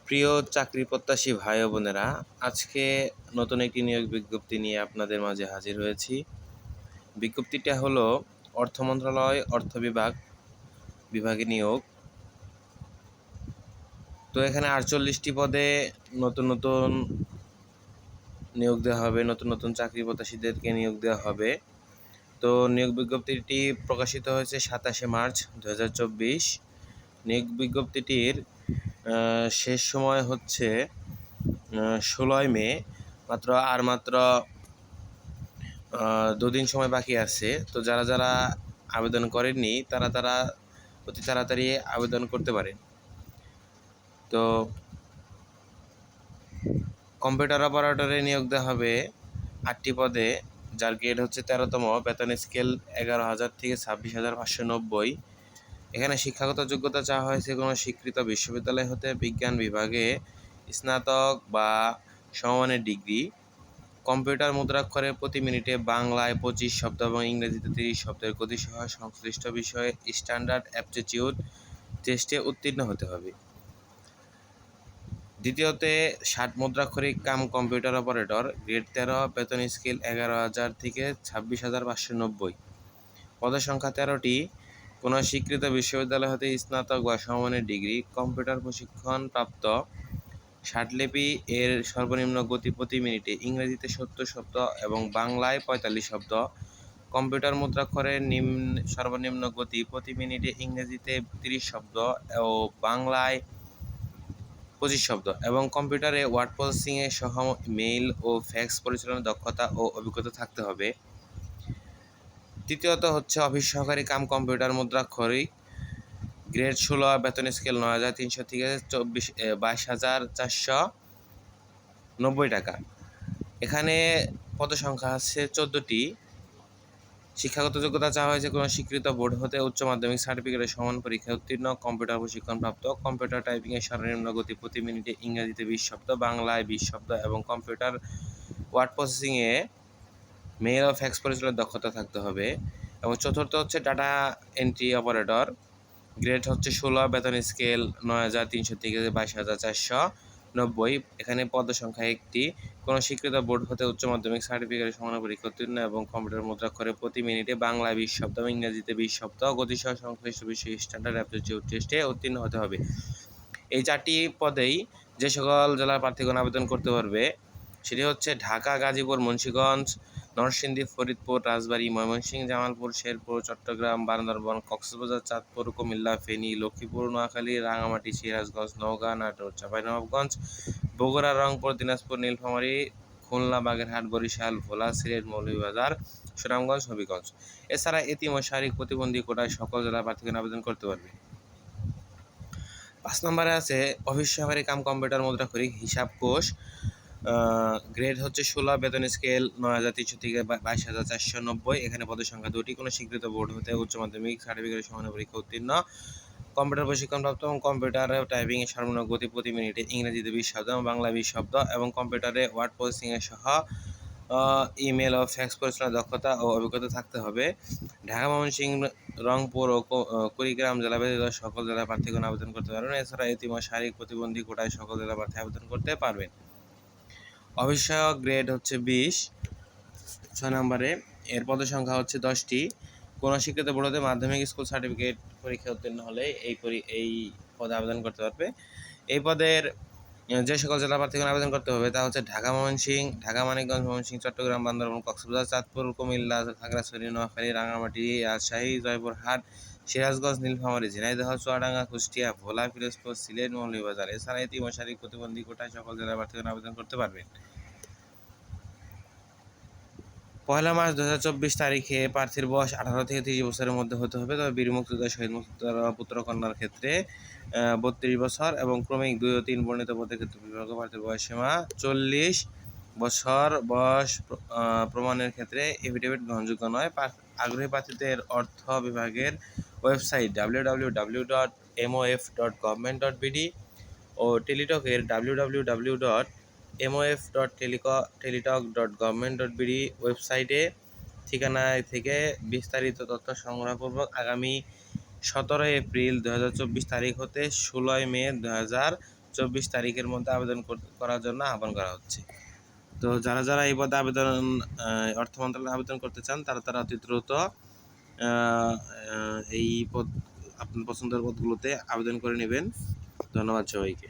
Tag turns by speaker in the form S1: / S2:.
S1: প্রিয় চাকরি প্রত্যাশী ভাই ও বোনেরা, আজকে নতুন একটি নিয়োগ বিজ্ঞপ্তি নিয়ে আপনাদের মাঝে হাজির হয়েছি। বিজ্ঞপ্তিটা হলো অর্থ মন্ত্রণালয় অর্থ বিভাগে নিয়োগ। তো এখানে 48টি পদে নতুন নতুন নিয়োগ দেওয়া হবে, নতুন নতুন চাকরি প্রত্যাশীদেরকে নিয়োগ দেওয়া হবে। তো নিয়োগ বিজ্ঞপ্তিটি প্রকাশিত হয়েছে 27শে মার্চ 2024। নিয়োগ বিজ্ঞপ্তিটির শেষ সময় হচ্ছে 16ই মে। মাত্র দুদিন সময় বাকি আছে। তো যারা আবেদন করেননি তারা অতি তাড়াতাড়ি আবেদন করতে পারেন। তো কম্পিউটার অপারেটরে নিয়োগ দেওয়া হবে 8টি পদে, যার গ্রেড হচ্ছে 13তম, বেতন স্কেল 11,000 থেকে 26,590। এখানে শিক্ষাগত যোগ্যতা চাওয়া হয়েছে কোনো স্বীকৃত বিশ্ববিদ্যালয় হতে বিজ্ঞান বিভাগে স্নাতক বা সমমানের ডিগ্রি। কম্পিউটার মুদ্রাক্ষরে প্রতি মিনিটে বাংলায় 25 শব্দ এবং ইংরেজিতে 30 শব্দের গতিসহ সংশ্লিষ্ট বিষয়ে স্ট্যান্ডার্ড অ্যাপটিটিউড টেস্টে উত্তীর্ণ হতে হবে। দ্বিতীয়তে 60 মুদ্রাক্ষরিক কাম কম্পিউটার অপারেটর, গ্রেড 13, বেতন স্কেল 11,000 থেকে 26,590। পদের সংখ্যা 13টি। কোনো স্বীকৃত বিশ্ববিদ্যালয় হতে স্নাতক বা সমমানের ডিগ্রি। কম্পিউটার প্রশিক্ষণ প্রাপ্ত। ষাটলিপি এর সর্বনিম্ন গতি প্রতি মিনিটে ইংরেজিতে 70 শব্দ এবং বাংলায় 45 শব্দ। কম্পিউটার মুদ্রাক্ষরের সর্বনিম্ন গতি প্রতি মিনিটে ইংরেজিতে 30 শব্দ ও বাংলায় 25 শব্দ এবং কম্পিউটারে ওয়ার্ড প্রসেসিংয়ে সহ মেইল ও ফ্যাক্স পরিচালনার দক্ষতা ও অভিজ্ঞতা থাকতে হবে। তৃতীয়ত হচ্ছে অফিস সহকারী কাম কম্পিউটার মুদ্রাক্ষরিক, গ্রেড 16, বেতন স্কেল 9,300 থেকে 22,490 টাকা। এখানে পদসংখ্যা আছে 14টি। শিক্ষাগত যোগ্যতা চাওয়া হয়েছে কোনো স্বীকৃত বোর্ড হতে উচ্চ মাধ্যমিক সার্টিফিকেটের সমান পরীক্ষায় উত্তীর্ণ, কম্পিউটার প্রশিক্ষণপ্রাপ্ত। কম্পিউটার টাইপিংয়ের সর্বনিম্ন গতি প্রতি মিনিটে ইংরেজিতে 20 শব্দ, বাংলায় 20 শব্দ এবং কম্পিউটার ওয়ার্ড প্রসেসিংয়ে মেইল ও ফ্যাক্স পরিচালনার দক্ষতা থাকতে হবে। এবং চতুর্থ হচ্ছে ডাটা এন্ট্রি অপারেটর, গ্রেড হচ্ছে 16, বেতন স্কেল 9,300 থেকে 22,490। এখানে পদ সংখ্যা 1টি। কোনো স্বীকৃত বোর্ড হতে উচ্চ মাধ্যমিক সার্টিফিকেটের সমান পরীক্ষা উত্তীর্ণ এবং কম্পিউটার মুদ্রাক্ষরে প্রতি মিনিটে বাংলায় 20 শব্দ এবং ইংরেজিতে 20 শব্দ গতিসহ সংশ্লিষ্ট বিষয়ে স্ট্যান্ডার্ড অ্যাপটিটিউড টেস্টে উত্তীর্ণ হতে হবে। এই 4টি পদেই যে সকল জেলার প্রার্থীগণ আবেদন করতে পারবে সেটি হচ্ছে ঢাকা, গাজীপুর, মুন্সিগঞ্জ, নরসিংদী, ফরিদপুর, রাজবাড়ী, ময়মনসিংহ, জামালপুর, শেরপুর, চট্টগ্রাম, বান্দরবান, কক্সবাজার, চাঁদপুর, কুমিল্লা, ফেনী, লক্ষ্মীপুর, নোয়াখালী, রাঙামাটি, সিরাজগঞ্জ, নওগাঁ, নাটোর, চাঁপাইনবাবগঞ্জ, বগুড়া, রংপুর, দিনাজপুর, নীলফামারী, খুলনা, বাগেরহাট, বরিশাল, ভোলা, সিলেট, মৌলভীবাজার, সুনামগঞ্জ, হবিগঞ্জ। এছাড়া এতিম ও শারীরিক প্রতিবন্ধী কোটায় সকল জেলার প্রার্থীগণ আবেদন করতে পারবে। 5 নম্বরে আছে অফিস সহকারী কাম কম্পিউটার মুদ্রাক্ষরিক হিসাব কোষ, গ্রেড হচ্ছে 16, বেতন স্কেল 9,300 থেকে 22,490। এখানে পদের সংখ্যা 2টি। কোনো স্বীকৃত বোর্ড হতে উচ্চ মাধ্যমিক সার্টিফিকেটের সমান পরীক্ষা উত্তীর্ণ, কম্পিউটার প্রশিক্ষণপ্রাপ্ত এবং কম্পিউটারে টাইপিংয়ের সর্বনিম্ন গতি প্রতি মিনিটে ইংরেজিতে 20 শব্দ এবং বাংলা 20 শব্দ এবং কম্পিউটারে ওয়ার্ড প্রসেসিংয়ের সহ ইমেল ও ফ্যাক্স পরিচালনার দক্ষতা ও অভিজ্ঞতা থাকতে হবে। ঢাকা, ময়মনসিংহ, রংপুর ও কুড়িগ্রাম জেলা ব্যতীত সকল জেলার প্রার্থীগণ আবেদন করতে পারবেন। এছাড়া এতিম ও শারীরিক প্রতিবন্ধী কোটায় সকল জেলার প্রার্থী আবেদন করতে পারবেন। অফিস সহায়ক গ্রেড হচ্ছে 20। 6 নম্বরে এর পদের সংখ্যা হচ্ছে 10টি। কোনো স্বীকৃত বোর্ডে মাধ্যমিক স্কুল সার্টিফিকেট পরীক্ষা উত্তীর্ণ হলে এই পদে আবেদন করতে পারবে। এই পদের যে সকল জেলা প্রার্থীগণ আবেদন করতে হবে তা হচ্ছে ঢাকা, ময়মনসিংহ, ঢাকা, মানিকগঞ্জ, ময়মনসিংহ, চট্টগ্রাম, বান্দরবান, কক্সবাজার, চাঁদপুর, কুমিল্লা, খাগড়াছড়ি, নোয়াখালী, রাঙামাটি, রাজশাহী, জয়পুরহাট, সিরাজগঞ্জ, নীলফামারী, ঝিনাইদহ, চুয়াডাঙ্গা, কুষ্টিয়া, ভোলা, পিরোজপুর, সিলেট, মৌলভীবাজার। এছাড়া এতিম ও শারীরিক প্রতিবন্ধী কোটায় সকল জেলা প্রার্থীগণ আবেদন করতে পারবেন। 1 মার্চ 2024 তারিখে প্রার্থীর বয়স 18 থেকে 30 বছরের মধ্যে হতে হবে। তবে বীর মুক্তিযোদ্ধা, শহীদ মুক্তিযোদ্ধা পুত্র কন্যার ক্ষেত্রে 32 বছর এবং ক্রমিক 2 ও 3 বর্ণিত পদের ক্ষেত্রে বিভাগ প্রার্থীর বয়সসীমা 40 বছর। বয়স প্রমাণের ক্ষেত্রে এফিডেভিট গ্রহণযোগ্য নয়। আগ্রহী প্রার্থীদের অর্থ বিভাগের ওয়েবসাইট www.mof.government.bd ও টেলিটকের www.mof.teletalk.government.bd ওয়েবসাইটে ঠিকানায় থেকে বিস্তারিত তথ্য সংগ্রহপূর্বক আগামী 17 এপ্রিল 2024 তারিখ হতে 16 মে 2024 24 তারিখের মধ্যে আবেদন করার জন্য আহ্বান করা হচ্ছে। তো যারা যারা এই পদে অর্থ মন্ত্রণালয়ে আবেদন করতে চান তারা অতি দ্রুত এই পদ আপনার পছন্দের পদগুলোতে আবেদন করে নেবেন। ধন্যবাদ সবাইকে।